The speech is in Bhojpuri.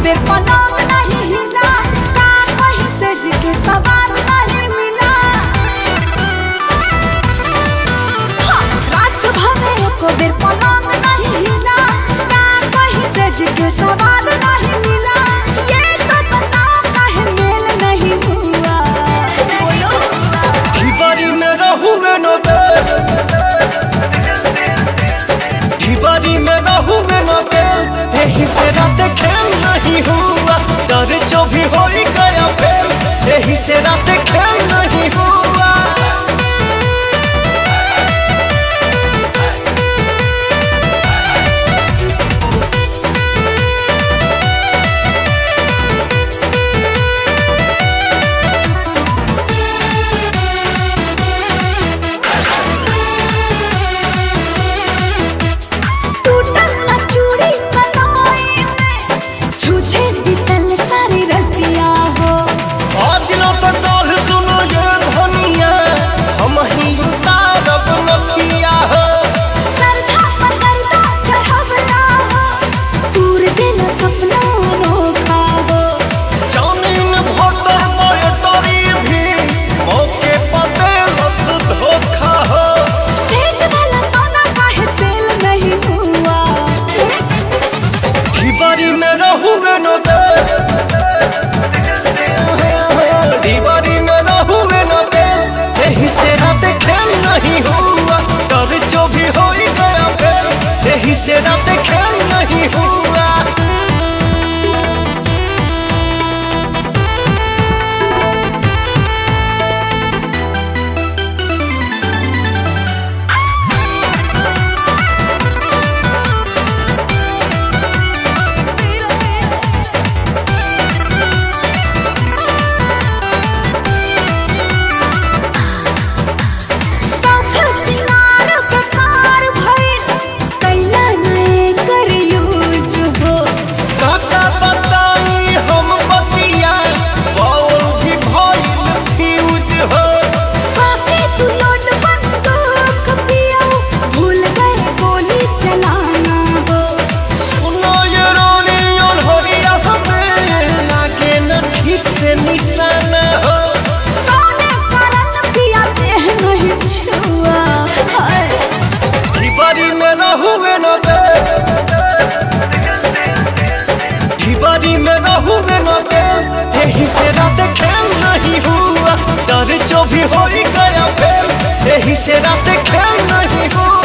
बेर पलंग नहीं हिला, का कहीं सेज के सवाद नहीं मिला। रात भवे एको बेर पलंग नहीं हिला, का कहीं सेज के सवाद नहीं मिला। ये तो बताओ काहे मेल नहीं हुआ, बोलो। ढिबारी में रहुए न दे, ढिबारी में रहुए न दे, यही से रात खेल नहीं हुआ। डर जो भी हो गया फेल, यही से रात खेल नहीं हुआ। ढिबारी में रहुए न दे, ढिबारी में रहुए न दे, यही से रात खेल नहीं हुआ। डर जो भी हो गया फेल, यही से रात खेल नहीं हुआ। ढिबारी में रहुए न दे, ढिबारी में रहुए न दे, यही से रात खेल नहीं हुआ। डर जो भी हो गया फेल, यही से रात खेल नहीं हुआ।